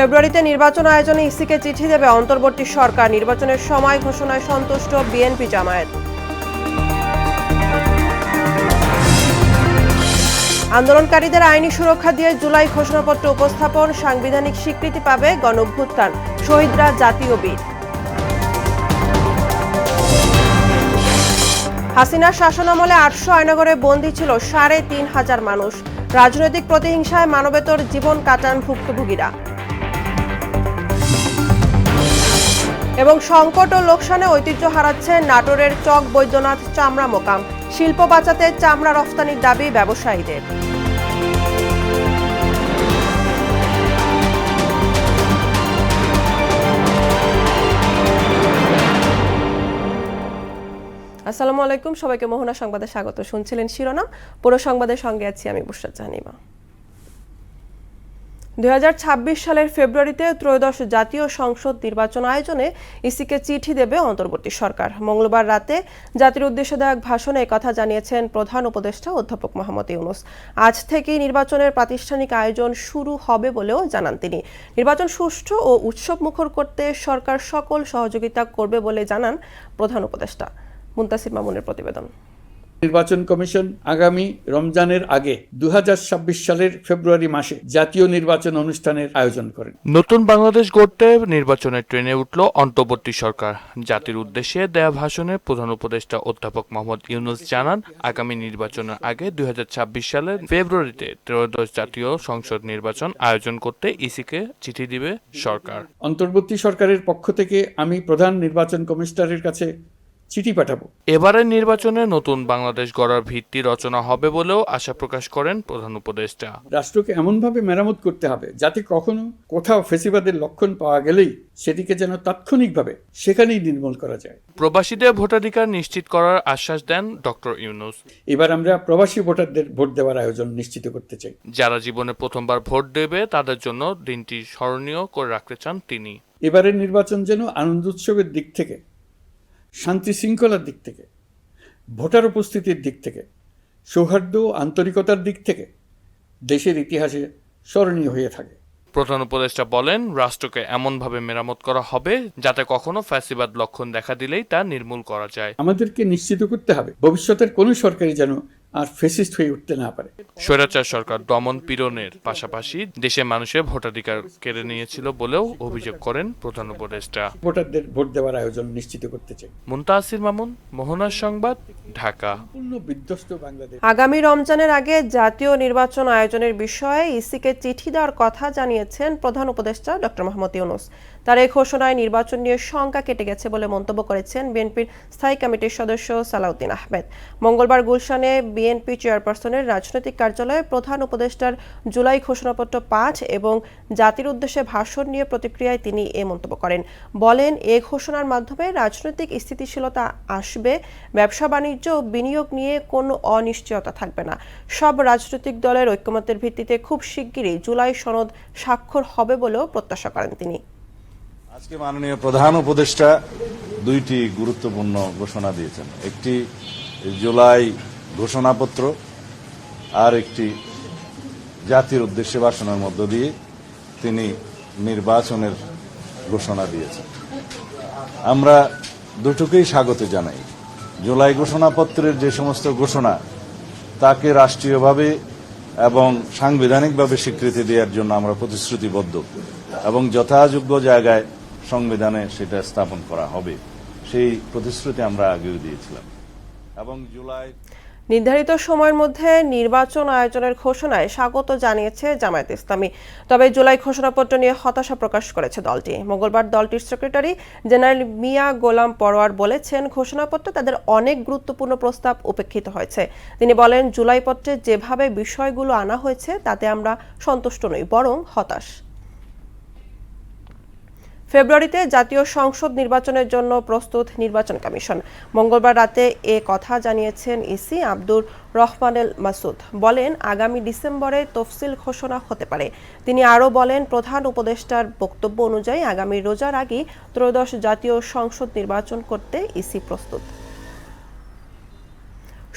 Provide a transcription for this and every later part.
ফেব্রুয়ারিতে নির্বাচন আয়োজনে ইসিকে চিঠি দেবে অন্তর্বর্তী সরকার। নির্বাচনের সময় ঘোষণায় সন্তুষ্ট বিএনপি জামায়াত। আন্দোলনকারীদের আইনি সুরক্ষা দিয়ে জুলাই ঘোষণাপত্র উপস্থাপন। সাংবিধানিক স্বীকৃতি পাবে গণঅভ্যুত্থান। শহীদরা জাতীয় বীর। হাসিনার শাসনামলে ৮০০ আয়নাঘরে বন্দী ছিল ৩,৫০০ মানুষ। রাজনৈতিক প্রতিহিংসায় মানবেতর জীবন কাটান ভুক্তভোগীরা। এবং সংকট ও লোকসানে ঐতিহ্য হারাচ্ছে নাটোরের চক বৈদ্যনাথ চামড়া মোকাম। শিল্প বাঁচাতে চামড়া রফতানির দাবি ব্যবসায়ীদের। আসসালামু আলাইকুম, সবাইকে মোহনা সংবাদে স্বাগত। শুনছিলেন শিরোনাম, পুরো সংবাদের সঙ্গে আছি আমি বুশরা জাহানিমা। ২০২৬ সালের ফেব্রুয়ারিতে ত্রয়োদশ জাতীয় সংসদ নির্বাচন আয়োজনে ইসিকে চিঠি দেবে অন্তর্বর্তী সরকার। মঙ্গলবার রাতে জাতির উদ্দেশ্যে দেওয়া এক ভাষণে কথা জানিয়েছেন প্রধান উপদেষ্টা অধ্যাপক মোহাম্মদ ইউনূস। আজ থেকেই নির্বাচনের প্রাতিষ্ঠানিক আয়োজন শুরু হবে বলেও জানান তিনি। নির্বাচন সুষ্ঠু ও উৎসবমুখর করতে সরকার সকল সহযোগিতা করবে বলে জানান প্রধান উপদেষ্টা। মুনতাসির মামুনের প্রতিবেদন। নির্বাচন কমিশন আগামী রমজানের আগে ২০২৬ সালের ফেব্রুয়ারি মাসে জাতীয় নির্বাচন অনুষ্ঠানের আয়োজন করেন। নতুন বাংলাদেশ গড়তে নির্বাচনের ট্রেনে উঠল অন্তর্বর্তী সরকার। জাতির উদ্দেশ্যে দেয়া ভাষণে প্রধান উপদেষ্টা অধ্যাপক মোহাম্মদ ইউনূস জানান, আগামী নির্বাচনের আগে ২০২৬ সালের ফেব্রুয়ারিতে ত্রয়োদশ জাতীয় সংসদ নির্বাচন আয়োজন করতে ইসিকে চিঠি দিবে সরকার। অন্তর্বর্তী সরকারের পক্ষ থেকে আমি প্রধান নির্বাচন কমিশনারের কাছে চিঠি পাঠাবো। এবারের নির্বাচনে নতুন বাংলাদেশ গড়ার ভিত্তি রচনা হবে বলেও আশা প্রকাশ করেন প্রধান উপদেষ্টা। রাষ্ট্রকে এমনভাবে মেরামত করতে হবে যাতে কখনো কোথাও ফ্যাসিবাদের লক্ষণ পাওয়া গেলেই সেটিকে যেন তাৎক্ষণিকভাবে সেখানেই নির্মূল করা যায়। প্রবাসীদের ভোটাধিকার নিশ্চিত করার আশ্বাস দেন ডক্টর ইউনূস। এবার আমরা প্রবাসী ভোটারদের ভোট দেওয়ার আয়োজন নিশ্চিত করতে চাই। যারা জীবনে প্রথমবার ভোট দেবে তাদের জন্য দিনটি স্মরণীয় করে রাখতে চান তিনি। এবারের নির্বাচন যেন আনন্দ উৎসবের দিক থেকে, শান্তি শৃঙ্খলার দিক থেকে, ভোটার উপস্থিতির দিক থেকে, সৌহার্দ্য ও আন্তরিকতার দিক থেকে দেশের ইতিহাসে স্মরণীয় হয়ে থাকে। প্রধান উপদেষ্টা বলেন, রাষ্ট্রকে এমনভাবে মেরামত করা হবে যাতে কখনো ফ্যাসিবাদ লক্ষণ দেখা দিলেই তা নির্মূল করা যায়। আমাদেরকে নিশ্চিত করতে হবে ভবিষ্যতের কোনো সরকারই যেন আর ফ্যাসিস্ট হয়ে উঠতে না পারে। স্বৈরাচার সরকার দমন পীড়নের পাশাপাশি দেশে মানুষের ভোটাধিকার কেড়ে নিয়েছিল বলেও অভিযোগ করেন প্রধান উপদেষ্টা। ভোটারদের ভোট দেওয়ার আয়োজন নিশ্চিত করতে চাই। মুনতাসির মামুন, মোহনার সংবাদ, ঢাকা। বিধ্বস্ত বাংলাদেশ। আগামী রমজানের আগে জাতীয় নির্বাচন আয়োজনের বিষয়ে ইসিকে চিঠি দেওয়ার কথা জানিয়েছেন প্রধান উপদেষ্টা ডক্টর মোহাম্মদ ইউনূস। তার এই ঘোষণায় নির্বাচন নিয়ে শঙ্কা কেটে গেছে বলে মন্তব্য করেছেন বিএনপির স্থায়ী কমিটির সদস্য সালাউদ্দিন আহমেদ। মঙ্গলবার গুলশানে বিএনপি চেয়ারপারসনের রাজনৈতিক কার্যালয়ে প্রধান উপদেষ্টার জুলাই ঘোষণাপত্র পাঠ এবং জাতির উদ্দেশ্যে ভাষণ নিয়ে প্রতিক্রিয়ায় তিনি এ মন্তব্য করেন। বলেন, এ ঘোষণার মাধ্যমে রাজনৈতিক স্থিতিশীলতা আসবে, ব্যবসা বাণিজ্য ও বিনিয়োগ নিয়ে কোনো অনিশ্চয়তা থাকবে না। সব রাজনৈতিক দলের ঐকমত্যের ভিত্তিতে খুব শিগগিরই জুলাই সনদ স্বাক্ষর হবে বলেও প্রত্যাশা করেন তিনি। আজকে মাননীয় প্রধান উপদেষ্টা দুইটি গুরুত্বপূর্ণ ঘোষণা দিয়েছেন, একটি জুলাই ঘোষণাপত্র আর একটি জাতির উদ্দেশ্যে ভাষণের মধ্য দিয়ে তিনি নির্বাচনের ঘোষণা দিয়েছেন। আমরা দুটোকেই স্বাগত জানাই। জুলাই ঘোষণাপত্রের যে সমস্ত ঘোষণা তাকে রাষ্ট্রীয়ভাবে এবং সাংবিধানিকভাবে স্বীকৃতি দেওয়ার জন্য আমরা প্রতিশ্রুতিবদ্ধ এবং যথাযোগ্য জায়গায় সংবিধানে সেটা স্থাপন করা হবে, সেই প্রতিশ্রুতি আমরা আগেও দিয়েছিলাম। এবং জুলাই নির্ধারিত সময়ের মধ্যে নির্বাচন আয়োজনের ঘোষণায় স্বাগত জানিয়েছে জামায়াত ইসলামী। তবে জুলাই ঘোষণাপত্র নিয়ে হতাশা প্রকাশ করেছে দলটি। মঙ্গলবার দলটির সেক্রেটারি জেনারেল মিয়া গোলাম পরোয়ার বলেছেন, ঘোষণাপত্রে তাদের অনেক গুরুত্বপূর্ণ প্রস্তাব উপেক্ষিত হয়েছে। তিনি বলেন, জুলাই পত্রে যেভাবে বিষয়গুলো আনা হয়েছে তাতে আমরা সন্তুষ্ট নই, বরং হতাশ। ফেব্রুয়ারিতে জাতীয় সংসদ নির্বাচনের জন্য প্রস্তুত নির্বাচন কমিশন। মঙ্গলবার রাতে এ কথা জানিয়েছেন ইসি আব্দুর রহমানেল মাসুদ। বলেন, আগামী ডিসেম্বরে তফসিল ঘোষণা হতে পারে। তিনি আরও বলেন, প্রধান উপদেষ্টার বক্তব্য অনুযায়ী আগামী রোজার আগেই ত্রয়োদশ জাতীয় সংসদ নির্বাচন করতে ইসি প্রস্তুত।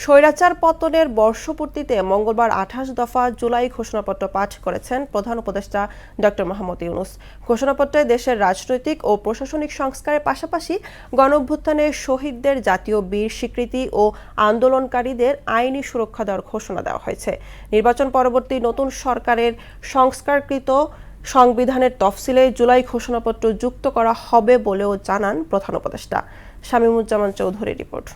স্বৈরাচার পতনের বর্ষপূর্তিতে মঙ্গলবার 28 দফা জুলাই ঘোষণাপত্র পাঠ করেছেন প্রধান উপদেষ্টা ডক্টর মোহাম্মদ ইউনূস। ঘোষণাপত্রে দেশের রাজনৈতিক ও প্রশাসনিক সংস্কারের পাশাপাশি গণঅভ্যুত্থানে শহীদদের জাতীয় বীর স্বীকৃতি ও আন্দোলনকারীদের আইনি সুরক্ষা দেওয়ার ঘোষণা দেওয়া হয়েছে। নির্বাচন পরবর্তী নতুন সরকারের সংস্কারকৃত সংবিধানের তফসিলে জুলাই ঘোষণাপত্র যুক্ত করা হবে বলেও জানান প্রধান উপদেষ্টা। শামীমুজ্জামান চৌধুরীর রিপোর্ট।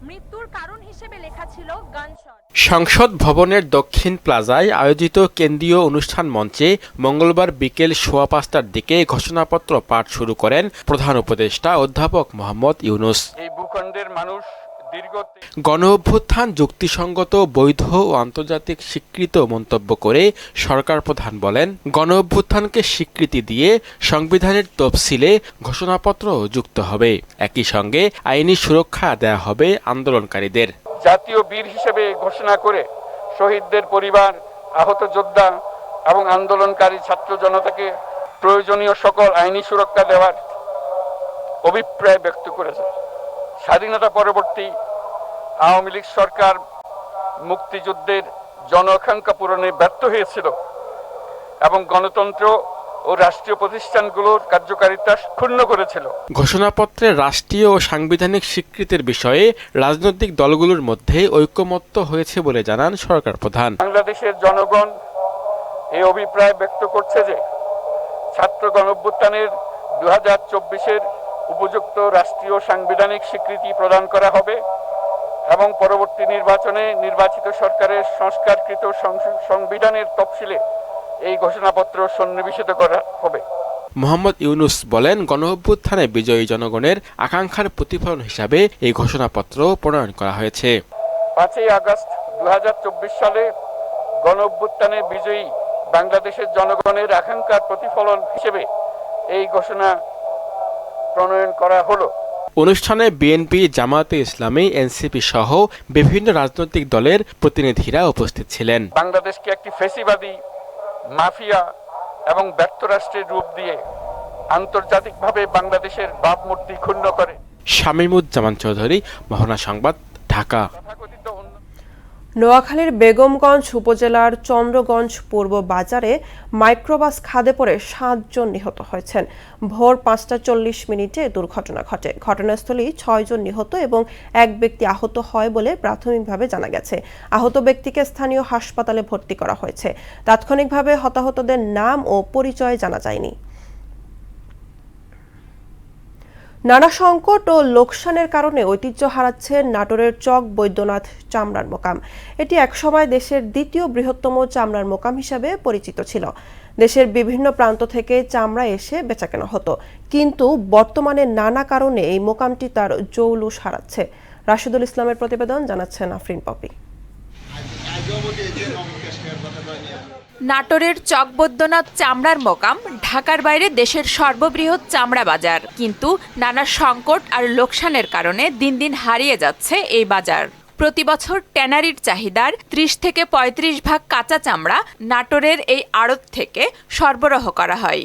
মৃত্যুর কারণ হিসেবে লেখা ছিল গানশট। সংসদ ভবনের দক্ষিণ প্লাজায় আয়োজিত কেন্দ্রীয় অনুষ্ঠান মঞ্চে মঙ্গলবার বিকেল 5:15টার দিকে ঘোষণাপত্র পাঠ শুরু করেন প্রধান উপদেষ্টা অধ্যাপক মোহাম্মদ ইউনূস। এই ভূখণ্ডের মানুষ গণঅভ্যুত্থান যুক্তিসঙ্গত, বৈধ ও আন্তর্জাতিক স্বীকৃত মন্তব্য করে সরকার প্রধান বলেন, গণঅভ্যুত্থানকে স্বীকৃতি দিয়ে সংবিধানের তফসিলে ঘোষণাপত্র যুক্ত হবে। একই সঙ্গে আইনি সুরক্ষা দেয়া হবে আন্দোলনকারীদের। জাতীয় বীর হিসেবে ঘোষণা করে শহীদদের পরিবার, আহত যোদ্ধা এবং আন্দোলনকারী ছাত্র জনতাকে প্রয়োজনীয় সকল আইনি সুরক্ষা দেওয়ার অভিপ্রায় ব্যক্ত করেছে। স্বাধীনতা পরবর্তী আওয়ামী লীগ সরকার মুক্তিযুদ্ধের জনআকাঙ্ক্ষা পূরণে ব্যর্থ হয়েছিল এবং গণতন্ত্র ও রাষ্ট্রীয় প্রতিষ্ঠানগুলোর কার্যকারিতা ক্ষুণ্ণ করেছিল। ঘোষণাপত্রে রাষ্ট্রীয় ও সাংবিধানিক স্বীকৃতির বিষয়ে রাজনৈতিক দলগুলোর মধ্যে ঐকমত্য হয়েছে বলে জানান সরকার প্রধান। বাংলাদেশের জনগণ এই অভিপ্রায় ব্যক্ত করছে যে ছাত্র গণঅভ্যুত্থানের 2024-এর উপযুক্ত রাষ্ট্রীয় সাংবিধানিক স্বীকৃতি প্রদান করা হবে এবং পরবর্তী নির্বাচনে নির্বাচিত সরকারের সংস্কারকৃত সংবিধানের তফসিলে এই ঘোষণাপত্র সন্নিবেশিত করা হবে। মোহাম্মদ ইউনূস বলেন, গণঅভ্যুত্থানে বিজয়ী জনগণের আকাঙ্ক্ষার প্রতিফলন হিসাবে এই ঘোষণাপত্র প্রণয়ন করা হয়েছে। 5 আগস্ট 2024 সালে গণঅভ্যুত্থানে বিজয়ী বাংলাদেশের জনগণের আকাঙ্ক্ষার প্রতিফলন হিসেবে এই ঘোষণা প্রণয়ন করা হলো। অনুষ্ঠানে বিএনপি, জামায়াতে ইসলামী, এনসিপি সহ বিভিন্ন রাজনৈতিক দলের প্রতিনিধিরা উপস্থিত ছিলেন। বাংলাদেশকে একটি ফ্যাসিবাদী, মাফিয়া এবং ব্যর্থ রাষ্ট্রের রূপ দিয়ে আন্তর্জাতিকভাবে বাংলাদেশের ভাবমূর্তি ক্ষুণ্ণ করে। শামীমুজ্জামান চৌধুরী, মোহনা সংবাদ, ঢাকা। নোয়াখালীর বেগমগঞ্জ উপজেলার চন্দ্রগঞ্জ পূর্ব বাজারে মাইক্রোবাস খাদে পড়ে 7 জন নিহত হয়েছেন। ভোর 5:40 দুর্ঘটনা ঘটে। ঘটনাস্থলেই 6 জন নিহত এবং এক ব্যক্তি আহত হয় বলে প্রাথমিকভাবে জানা গেছে। আহত ব্যক্তিকে স্থানীয় হাসপাতালে ভর্তি করা হয়েছে। তাৎক্ষণিকভাবে হতাহতদের নাম ও পরিচয় জানা যায়নি। নানা সংকট ও লোকসানের কারণে ঐতিহ্য হারাচ্ছে নাটোরের চক বৈদ্যনাথ চামড়ার মোকাম। এটি একসময় দেশের দ্বিতীয় বৃহত্তম চামড়ার মোকাম হিসাবে পরিচিত ছিল। দেশের বিভিন্ন প্রান্ত থেকে চামড়া এসে বেচাকেনা হতো, কিন্তু বর্তমানে নানা কারণে এই মোকামটি তার জৌলুস হারাচ্ছে। রাশিদুল ইসলামের প্রতিবেদন, জানাচ্ছেন আফরিন পপি। নাটোরের চক বৈদ্যনাথ চামড়ার মোকাম ঢাকার বাইরে দেশের সর্ববৃহৎ চামড়া বাজার, কিন্তু নানা সংকট আর লোকসানের কারণে দিন দিন হারিয়ে যাচ্ছে এই বাজার। প্রতি বছর ট্যানারির চাহিদার 30 থেকে 35 ভাগ কাঁচা চামড়া নাটোরের এই আড়ত থেকে সরবরাহ করা হয়।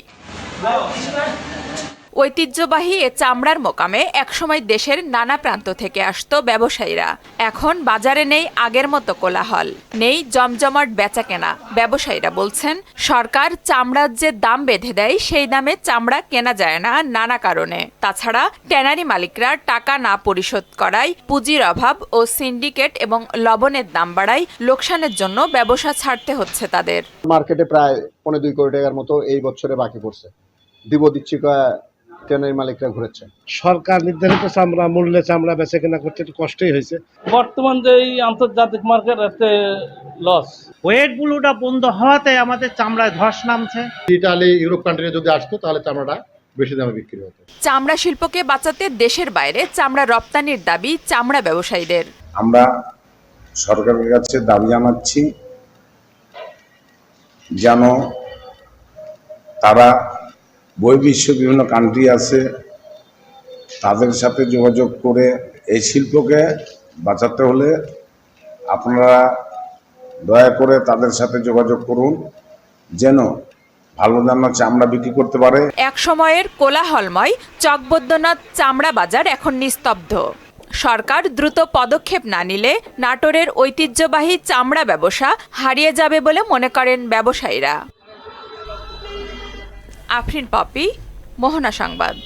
ঐতিহ্যবাহী এ চামড়ার মোকামে একসময় দেশের নানা প্রান্ত থেকে আসতো ব্যবসায়ীরা। এখন বাজারে নেই আগের মতো কোলাহল, নেই জমজমাট বেচাকেনা। ব্যবসায়ীরা বলছেন, সরকার চামড়ার যে দাম বেঁধে দেয় সেই দামে চামড়া কেনা যায় না নানা কারণে। তাছাড়া ট্যানারি মালিকরা টাকা না পরিশোধ করায়, পুঁজির অভাব ও সিন্ডিকেট এবং লবণের দাম বাড়ায় লোকসানের জন্য ব্যবসা ছাড়তে হচ্ছে তাদের। মার্কেটে প্রায় 2.25 কোটি টাকার মতো এই বছরে বাকি পড়ছে। দিচ্ছি ট্যানারি মালিকরা ঘুরেছে। সরকার নির্ধারিত চামড়া মূল্যে চামড়া বেচে কেনা করতে একটু কষ্টই হয়েছে। বর্তমান যে আন্তর্জাতিক মার্কেট আছে লস, ওয়েট ব্লুটা বন্ধ হওয়াতে আমাদের চামড়ায় ধস নামছে। ইতালি, ইউরোপ কান্ট্রি যদি আসতো তাহলে চামড়াটা বেশি দামে বিক্রি হতো। চামড়া শিল্পকে বাঁচাতে দেশের বাইরে চামড়া রপ্তানির দাবি চামড়া ব্যবসায়ীদের। আমরা সরকারের কাছে দাবি জানাচ্ছি যেন তারা বহির্বিশ্ব বিভিন্ন কান্ট্রি আছে, তাদের সাথে যোগাযোগ করে এই শিল্পকে বাঁচাতে হলে আপনারা দয়া করে তাদের সাথে যোগাযোগ করুন, যেন ভালো দামে চামড়া বিক্রি করতে পারে। এক সময়ের কোলাহলময় চক বৈদ্যনাথ চামড়া বাজার এখন নিস্তব্ধ। সরকার দ্রুত পদক্ষেপ না নিলে নাটোরের ঐতিহ্যবাহী চামড়া ব্যবসা হারিয়ে যাবে বলে মনে করেন ব্যবসায়ীরা। আফরিন পপি, মোহনা সংবাদ।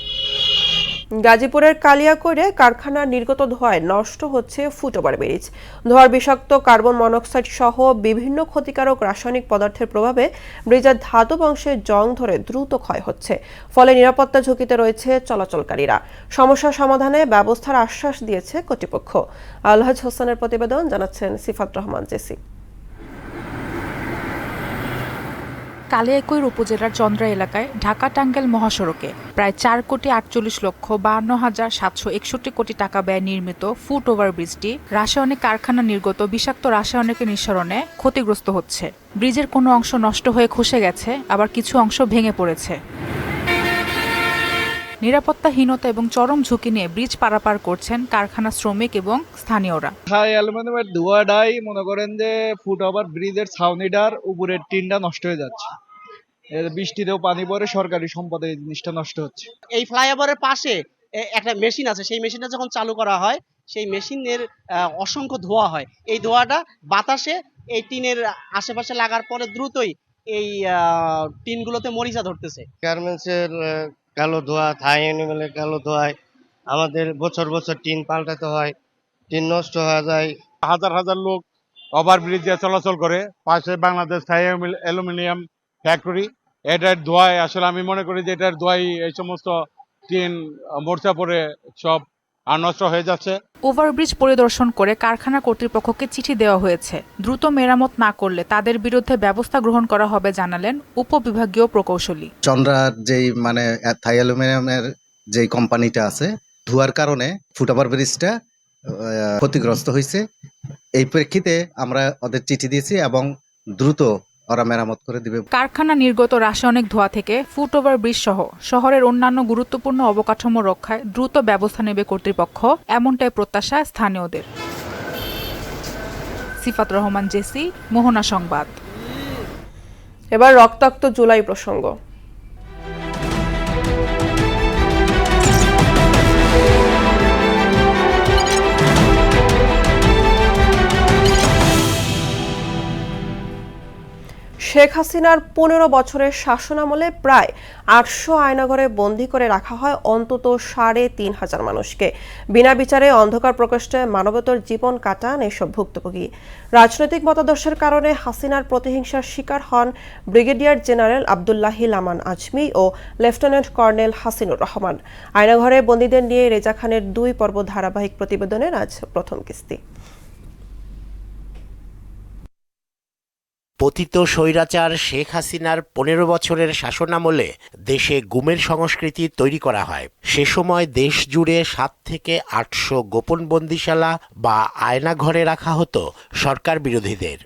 গাজীপুরের কালিয়াকৈরে কারখানার নির্গত ধোঁয়ায় নষ্ট হচ্ছে ফুটওভার ব্রিজ। ধোঁয়ার বিষাক্ত কার্বন মনোক্সাইড সহ বিভিন্ন ক্ষতিকারক রাসায়নিক পদার্থের প্রভাবে ব্রিজের ধাতব অংশে জং ধরে দ্রুত ক্ষয় হচ্ছে, ফলে নিরাপত্তা ঝুঁকিতে রয়েছে চলাচলকারীরা। সমস্যা সমাধানে ব্যবস্থার আশ্বাস দিয়েছে কর্তৃপক্ষ। আলহাজ হোসেনের প্রতিবেদন, জানাচ্ছেন সিফাত রহমান জেসি। কালিয়াকৈর উপজেলার চন্দ্রা এলাকায় ঢাকা টাঙ্গাইল মহাসড়কে প্রায় 4,48,52,761 কোটি টাকা ব্যয় নির্মিত ফুট ওভার ব্রিজটি রাসায়নিক কারখানা নির্গত বিষাক্ত রাসায়নিকের নিঃসরণে ক্ষতিগ্রস্ত হচ্ছে। ব্রিজের কোনো অংশ নষ্ট হয়ে খসে গেছে, আবার কিছু অংশ ভেঙে পড়েছে। নিরাপত্তাহীনতা এবং চরম ঝুঁকি নিয়ে ব্রিজ পারাপার করছেন কারখানা শ্রমিক এবং স্থানীয়রা। অ্যালুমিনিয়ামের ধোঁয়াটাই মনে করেন যে ফুট ওভার ব্রিজের ছাউনিটার উপরের টিনটা নষ্ট হয়ে যাচ্ছে। বৃষ্টিতেও পানি পড়ে, সরকারি সম্পদে এই জিনিসটা নষ্ট হচ্ছে। এই ফ্লাইওভারের পাশে একটা মেশিন আছে, সেই মেশিনটা যখন চালু করা হয় সেই মেশিনের অসংখ্য ধোঁয়া হয়। এই ধোঁয়াটা বাতাসে এই টিনের আশেপাশে লাগার পরে দ্রুতই এই টিনগুলোতে মরিচা ধরতেছে। গার্মেন্টসের কালো ধোঁয়া, থাই অ্যানিমেলের কালো ধোঁয়ায় আমাদের বছর বছর টিন পাল্টাতে হয়, টিন নষ্ট হয়ে যায়। হাজার হাজার লোক ওভারব্রিজ দিয়ে চলাচল করে, পাশে বাংলাদেশ থাই অ্যালুমিনিয়াম ফ্যাক্টরি। এটার ধোঁয়ায় আসলে আমি মনে করি যে এটার ধোঁয়ায় এই সমস্ত টিন মোর্চা পড়ে সব নষ্ট হয়ে যাচ্ছে। ওভারব্রিজ পরিদর্শন করে কারখানা কর্তৃপক্ষকে চিঠি দেওয়া হয়েছে। দ্রুত মেরামত না করলে তাদের বিরুদ্ধে ব্যবস্থা গ্রহণ করা হবে জানালেন উপবিভাগীয় প্রকৌশলী। চন্দ্রার যেই থাই অ্যালুমিনিয়ামের যেই কোম্পানিটা আছে, ধোঁয়ার কারণে ফুট ওভার ব্রিজটা ক্ষতিগ্রস্ত হয়েছে। এই প্রেক্ষিতে আমরা ওদের চিঠি দিয়েছি এবং দ্রুত ওরা মেরামত করে দিবে। কারখানা নির্গত রাসায়নিক ধোঁয়া থেকে ফুট ওভার ব্রিজ সহ শহরের অন্যান্য গুরুত্বপূর্ণ অবকাঠামো রক্ষায় দ্রুত ব্যবস্থা নেবে কর্তৃপক্ষ, এমনটাই প্রত্যাশা স্থানীয়দের। সিফাত রহমান জেসি, মোহনা সংবাদ। এবার রক্তাক্ত জুলাই প্রসঙ্গ। শেখ হাসিনার 15 বছরের শাসনামলে প্রায় 800 আয়নাঘরে বন্দী করে রাখা হয় অন্তত 3,500 মানুষকে। বিনা বিচারে অন্ধকার প্রকোষ্ঠে মানবতর জীবন কাটান এসব ভুক্তভোগী। রাজনৈতিক মতাদর্শের কারণে হাসিনার প্রতিহিংসার শিকার হন ব্রিগেডিয়ার জেনারেল আব্দুল্লাহিল আমান আজমি ও লেফটেন্যান্ট কর্নেল হাসিনুর রহমান। আয়নাঘরে বন্দীদের নিয়ে রেজা খানের 2 পর্ব ধারাবাহিক প্রতিবেদনের আজ প্রথম কিস্তি। পতিত স্বৈরাচার শেখ হাসিনার 15 বছরের শাসনামলে দেশে গুমের সংস্কৃতি তৈরি করা হয়। সে সময় দেশ জুড়ে 7 থেকে 800 গোপন বন্দিশালা বা আয়নাঘরে রাখা হতো সরকার বিরোধীদের।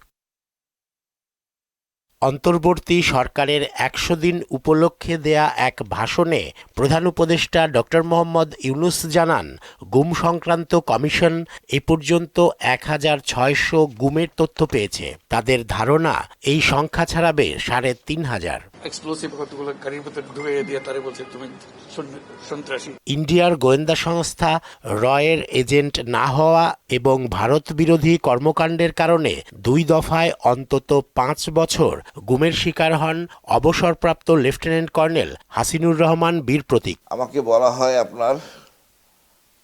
অন্তর্বর্তী সরকারের 100 দিন উপলক্ষে দেয়া এক ভাষণে প্রধান উপদেষ্টা ডক্টর মোহাম্মদ ইউনুস জানান, গুম সংক্রান্ত কমিশন এ পর্যন্ত 1600 গুমের তথ্য পেয়েছে। তাদের ধারণা এই সংখ্যা ছাড়াবে 3,500। ইন্ডিয়ার গোয়েন্দা সংস্থা রয়ের এজেন্ট না হওয়া এবং ভারত বিরোধী কর্মকাণ্ডের কারণে 2 দফায় অন্তত 5 বছর গুমের শিকার হন অবসরপ্রাপ্ত লেফটেন্যান্ট কর্নেল হাসিনুর রহমান বীর প্রতীক। আমাকে বলা হয় আপনার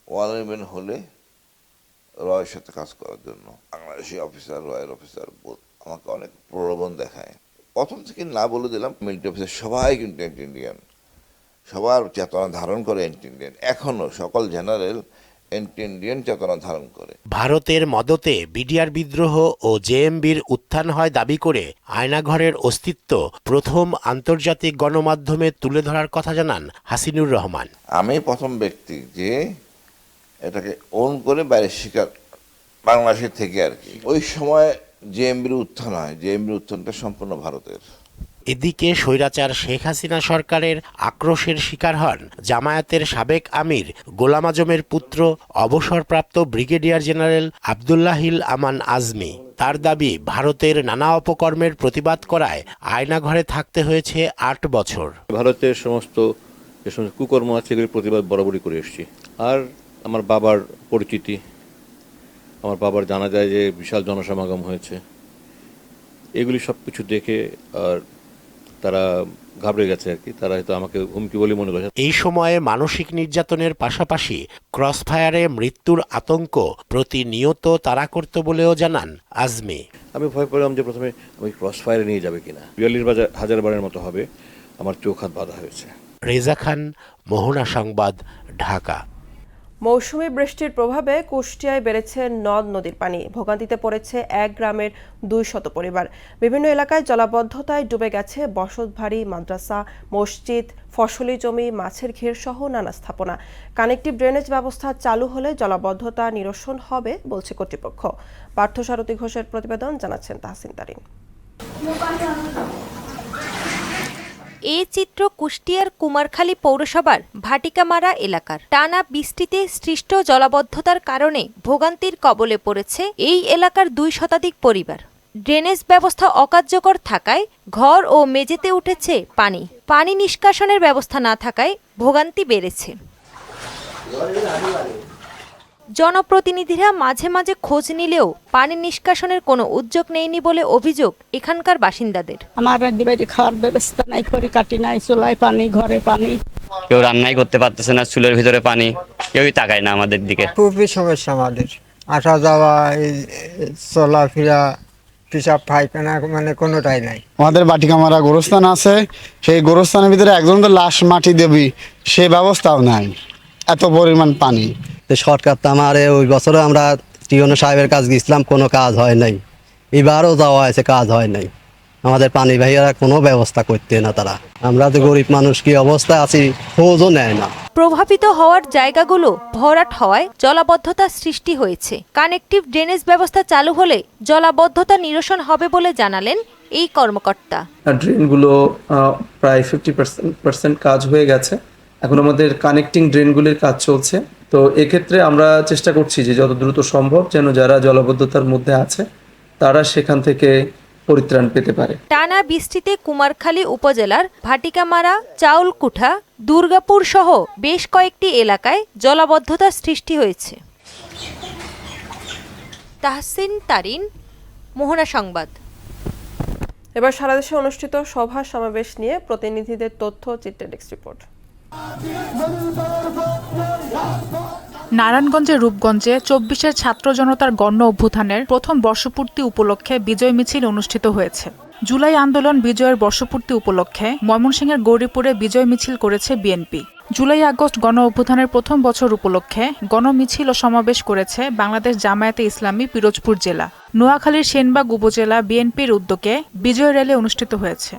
ওয়ারম্যান হলে রয়ের সাথে কাজ করার জন্য। বাংলাদেশি অফিসার, রয়ের অফিসার আমাকে অনেক প্রলোভন দেখায়। প্রথম থেকে না বলে দিলাম, মিলিটারি অফিসার সবাই কিন্তু অ্যান্টি ইন্ডিয়ান, সবার চেতনা ধারণ করে অ্যান্টি ইন্ডিয়ান। এখনও সকল জেনারেল অ্যান্টি ইন্ডিয়ান চেতনা ধারণ করে। ভারতের মদতে বিডিআর বিদ্রোহ ও জেএমবির উত্থান হয় দাবি করে আয়নাঘরের অস্তিত্ব প্রথম আন্তর্জাতিক গণমাধ্যমে তুলে ধরার কথা জানান হাসিনুর রহমান। আমি প্রথম ব্যক্তি যে এটাকে ওন করে বাইরে শিকার, বাংলাদেশের থেকে আর কি। ওই সময় জেএমবির উত্থান হয়, জেএমবির উত্থানটা সম্পূর্ণ ভারতের। এদিকে স্বৈরাচার শেখ হাসিনা সরকারের আক্রোশের শিকার হন জামায়াতের সাবেক আমির গোলাম আজমের পুত্র অবসরপ্রাপ্ত ব্রিগেডিয়ার জেনারেল আব্দুল্লাহিল আমান আজমি। তার দাবি, ভারতের নানা অপকর্মের প্রতিবাদ করায় আয়নাঘরে থাকতে হয়েছে 8 বছর। ভারতের সমস্ত যে সমস্ত কুকর্ম আছে এগুলির প্রতিবাদ বরাবরই করে এসেছি। আর আমার বাবার পরিচিতি, আমার বাবার জানা যায় যে বিশাল জনসমাগম হয়েছে, এগুলি সব কিছু দেখে আর তারা ঘাবড়ে গেছে আর কি। তারা হয়তো আমাকে হুমকি বলে মনে করে। এই সময়ে মানসিক নির্যাতনের পাশাপাশি ক্রসফায়ারে মৃত্যুর আতঙ্ক প্রতিনিয়ত তাড়া করত বলেও জানান আজমি। আমি ভয় পেলাম যে প্রথমে আমি ক্রসফায়ারে নিয়ে যাবে কিনা। ৪২,০০০ বারের মতো হবে, আমার চোখ হাত বাঁধা হয়েছে। রেজা খান, মোহনা সংবাদ, ঢাকা। মৌসুমী বৃষ্টির প্রভাবে কুষ্টিয়ায় বেড়েছে নদ নদীর পানি। ভোগান্তিতে পড়েছে এক গ্রামের ২০০ পরিবার। বিভিন্ন এলাকায় জলাবদ্ধতায় ডুবে গেছে বসতবাড়ি, মাদ্রাসা, মসজিদ, ফসলি জমি, মাছের ঘের সহ নানা স্থাপনা। কানেক্টিভ ড্রেনেজ ব্যবস্থা চালু হলে জলাবদ্ধতা নিরসন হবে বলছে কর্তৃপক্ষ। পার্থসারথী ঘোষের প্রতিবেদন, জানাচ্ছেন তাহসিন তারিন। এই চিত্র কুষ্টিয়ার কুমারখালী পৌরসভার ভাটিকামারা এলাকার। টানা বৃষ্টিতে সৃষ্ট জলাবদ্ধতার কারণে ভোগান্তির কবলে পড়েছে এই এলাকার ২ শতাধিক পরিবার। ড্রেনেজ ব্যবস্থা অকার্যকর থাকায় ঘর ও মেঝেতে উঠেছে পানি। পানি নিষ্কাশনের ব্যবস্থা না থাকায় ভোগান্তি বেড়েছে। জনপ্রতিনিধিরা মাঝে মাঝে খোঁজ নিলেও পানি নিষ্কাশনের কোনো উদ্যোগ নেয়নি বলে অভিযোগ এখানকার বাসিন্দাদের। আমার বাড়ি খাওয়ার ব্যবস্থা নাই, খড়িকাঠি নাই, চুলায় পানি, ঘরে পানি। কেউ রান্নাই করতে পারতেছে না, চুলের ভিতরে পানি, কেউই তাকায় না আমাদের দিকে। খুবই সমস্যা আমাদের, আসা যাওয়া, চলাফেরা, পেশাব পায়খানা মানে কোনোটাই নাই। আমাদের বাটিকামারা গোরস্থান আছে, সেই গোরস্থানের ভিতরে একজন তো লাশ মাটি দেবি, সে ব্যবস্থাও নাই, এত পরিমাণ পানি। সরকার তো আমার ওই বছরে আমরা টিওনো সাহেবের কাজ গেছিলাম, কোনো কাজ হয় নাই। এবারও যাওয়া হয়েছে, কাজ হয় নাই। আমাদের পানি ভাইয়েরা কোনো ব্যবস্থা করতে না। তারা, আমরা তো গরিব মানুষ, কি অবস্থায় আছি খোঁজও নেয় না। প্রভাবিত হওয়ার জায়গাগুলো ভরাট হওয়ায় জলাবদ্ধতা সৃষ্টি হয়েছে। কানেক্টিভ ড্রেনেজ ব্যবস্থা চালু হলে জলাবদ্ধতা নিরসন হবে বলে জানালেন এই কর্মকর্তা। ড্রেনগুলো প্রায় 50% কাজ হয়ে গেছে, এখন আমাদের কানেক্টিং ড্রেনগুলির কাজ চলছে। তো এক্ষেত্রে আমরা চেষ্টা করছি যে যত দ্রুত সম্ভব যেন যারা জলাবদ্ধতার মধ্যে আছে তারা সেখান থেকে পরিত্রাণ পেতে পারে। টানা বৃষ্টিতে কুমারখালী উপজেলার ভাটিকামারা, চাউলকুঠা, দুর্গাপুর সহ বেশ কয়েকটি এলাকায় জলাবদ্ধতা সৃষ্টি হয়েছে। তাহসিন তারিন, মোহনা সংবাদ। এবার সারা দেশে অনুষ্ঠিত সভা সমাবেশ নিয়ে প্রতিনিধিদের তথ্য চিত্রে ডেস্ক রিপোর্ট। নারায়ণগঞ্জের রূপগঞ্জে ২৪-এর ছাত্র জনতার গণ অভ্যুত্থানের প্রথম বর্ষপূর্তি উপলক্ষে বিজয় মিছিল অনুষ্ঠিত হয়েছে। জুলাই আন্দোলন বিজয়ের বর্ষপূর্তি উপলক্ষে ময়মনসিংহের গৌরীপুরে বিজয় মিছিল করেছে বিএনপি। জুলাই আগস্ট গণ অভ্যুত্থানের প্রথম বছর উপলক্ষে গণমিছিল ও সমাবেশ করেছে বাংলাদেশ জামায়াতে ইসলামী পিরোজপুর জেলা। নোয়াখালীর সেনবাগ উপজেলা বিএনপির উদ্যোগে বিজয় র্যালি অনুষ্ঠিত হয়েছে।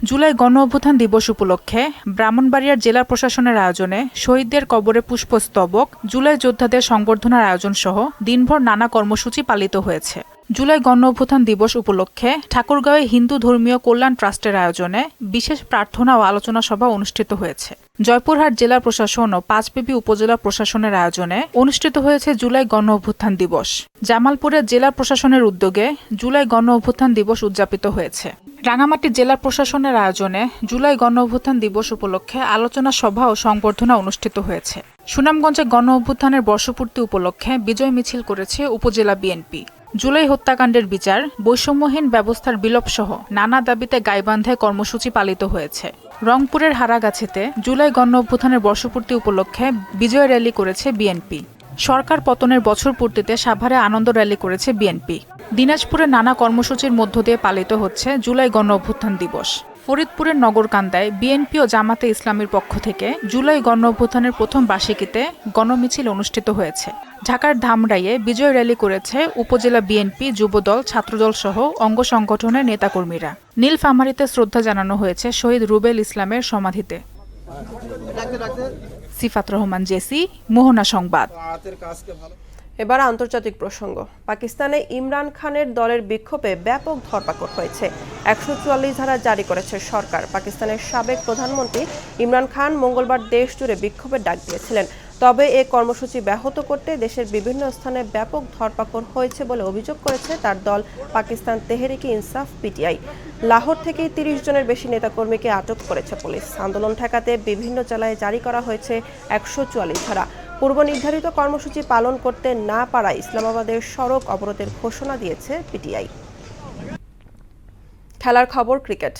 জুলাই গণ অভ্যুত্থান দিবস উপলক্ষে ব্রাহ্মণবাড়িয়ার জেলা প্রশাসনের আয়োজনে শহীদদের কবরে পুষ্পস্তবক, জুলাই যোদ্ধাদের সংবর্ধনার আয়োজন সহ দিনভর নানা কর্মসূচি পালিত হয়েছে। জুলাই গণ অভ্যুত্থান দিবস উপলক্ষে ঠাকুরগাঁওয়ে হিন্দু ধর্মীয় কল্যাণ ট্রাস্টের আয়োজনে বিশেষ প্রার্থনা ও আলোচনা সভা অনুষ্ঠিত হয়েছে। জয়পুরহাট জেলা প্রশাসন ও পাঁচবিবি উপজেলা প্রশাসনের আয়োজনে অনুষ্ঠিত হয়েছে জুলাই গণ অভ্যুত্থান দিবস। জামালপুরের জেলা প্রশাসনের উদ্যোগে জুলাই গণ অভ্যুত্থান দিবস উদযাপিত হয়েছে। রাঙামাটি জেলা প্রশাসনের আয়োজনে জুলাই গণ অভ্যুত্থান দিবস উপলক্ষে আলোচনা সভা ও সংবর্ধনা অনুষ্ঠিত হয়েছে। সুনামগঞ্জে গণ অভ্যুত্থানের বর্ষপূর্তি উপলক্ষে বিজয় মিছিল করেছে উপজেলা বিএনপি। জুলাই হত্যাকাণ্ডের বিচার, বৈষম্যহীন ব্যবস্থার বিলোপ সহ নানা দাবিতে গাইবান্ধায় কর্মসূচি পালিত হয়েছে। রংপুরের হারাগাছিতে জুলাই গণ অভ্যুত্থানের বর্ষপূর্তি উপলক্ষে বিজয় র্যালি করেছে বিএনপি। সরকার পতনের বছর পূর্তিতে সাভারে আনন্দ র্যালি করেছে বিএনপি। দিনাজপুরে নানা কর্মসূচির মধ্য দিয়ে পালিত হচ্ছে জুলাই গণ অভ্যুত্থান দিবস। ফরিদপুরের নগরকান্দায় বিএনপি ও জামাতে ইসলামীর পক্ষ থেকে জুলাই গণ অভ্যুত্থানের প্রথম বার্ষিকীতে গণমিছিল অনুষ্ঠিত হয়েছে। ঢাকার ধামরাইয়ে বিজয় র্যালি করেছে উপজেলা বিএনপি, যুবদল, ছাত্রদল সহ অঙ্গ সংগঠনের নেতাকর্মীরা। নীলফামারীতে শ্রদ্ধা জানানো হয়েছে শহীদ রুবেল ইসলামের সমাধিতে। সিফাত রহমান, জেসি, মোহনা সংবাদ। এবার আন্তর্জাতিক প্রসঙ্গ। পাকিস্তানে ইমরান খানের দলের বিক্ষোভে ব্যাপক ধরপাকড় হয়েছে। ১৪৪ ধারা জারি করেছে সরকার। পাকিস্তানের সাবেক প্রধানমন্ত্রী ইমরান খান মঙ্গলবার দেশ জুড়ে বিক্ষোভের ডাক দিয়েছিলেন। তবে এ কর্মসূচি ব্যাহত করতে দেশের বিভিন্ন স্থানে ব্যাপক ধরপাকড় হয়েছে বলে অভিযোগ করেছে তার দল পাকিস্তান তেহরিকে ইনসাফ পিটিআই। লাহোর থেকে ৩০ জনের বেশি নেতাকর্মীকে আটক করেছে পুলিশ। আন্দোলন ঠেকাতে বিভিন্ন জেলায় জারি করা হয়েছে ১৪৪ ধারা। পূর্ব নির্ধারিত কর্মসূচি পালন করতে না পারায় ইসলামাবাদের সড়ক অবরোধের ঘোষণা দিয়েছে পিটিআই। খেলার খবর ক্রিকেট।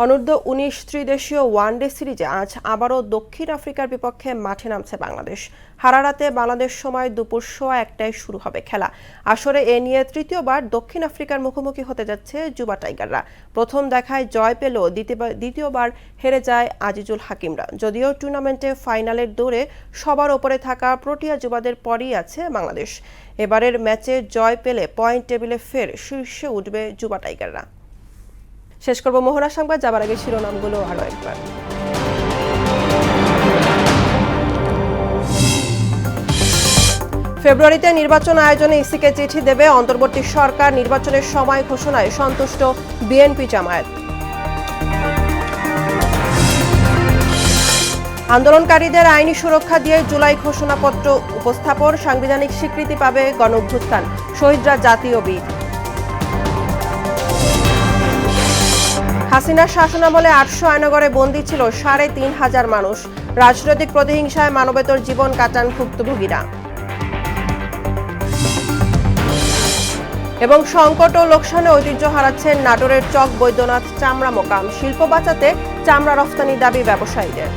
অনূর্ধ্ব 19 ত্রিদেশীয় ওয়ানডে সিরিজে আজ আবারও দক্ষিণ আফ্রিকার বিপক্ষে মাঠে নামছে বাংলাদেশ। হারারাতে বাংলাদেশ সময় দুপুর 1:15টায় শুরু হবে খেলা। আসরে এ নিয়ে তৃতীয়বার দক্ষিণ আফ্রিকার মুখোমুখি হতে যাচ্ছে যুবা টাইগাররা। প্রথম দেখায় জয় পেলেও দ্বিতীয়বার হেরে যায় আজিজুল হাকিমরা। যদিও টুর্নামেন্টে ফাইনালের দৌড়ে সবার ওপরে থাকা প্রোটিয়া যুবাদের পরই আছে বাংলাদেশ। এবারের ম্যাচে জয় পেলে পয়েন্ট টেবিলে ফের শীর্ষে উঠবে যুবা টাইগাররা। শেষ করব মোহনা সংবাদ, যাবার আগে শিরোনামগুলো আরো একবার। ফেব্রুয়ারিতে নির্বাচন আয়োজনে ইসিকে চিঠি দেবে অন্তর্বর্তী সরকার। নির্বাচনের সময় ঘোষণায় সন্তুষ্ট বিএনপি জামায়াত। আন্দোলনকারীদের আইনি সুরক্ষা দিয়ে জুলাই ঘোষণাপত্র উপস্থাপন। সাংবিধানিক স্বীকৃতি পাবে গণঅভ্যুত্থান, শহীদরা জাতীয় বীর। হাসিনার শাসনামলে 800 আয়নাগরে বন্দী ছিল 3500 মানুষ। রাজনৈতিক প্রতিহিংসায় মানবেতর জীবন কাটান ভুক্তভোগীরা। এবং সংকট ও লোকসানে ঐতিহ্য হারাচ্ছেন নাটোরের চক বৈদ্যনাথ চামড়া মোকাম। শিল্প বাঁচাতে চামড়া রফতানি দাবি ব্যবসায়ীদের।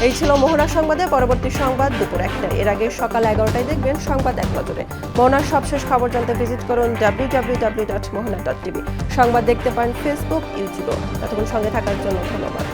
এই ছিল মোহনা সংবাদে। পরবর্তী সংবাদ দুপুর 1টায়। এর আগে সকাল 11টায় দেখবেন সংবাদ এক নজরে। মোহনার সবশেষ খবর জানতে ভিজিট করুন www.mohana.tv। সংবাদ দেখতে পান ফেসবুক, ইউটিউবে। ততক্ষণ সঙ্গে থাকার জন্য ধন্যবাদ।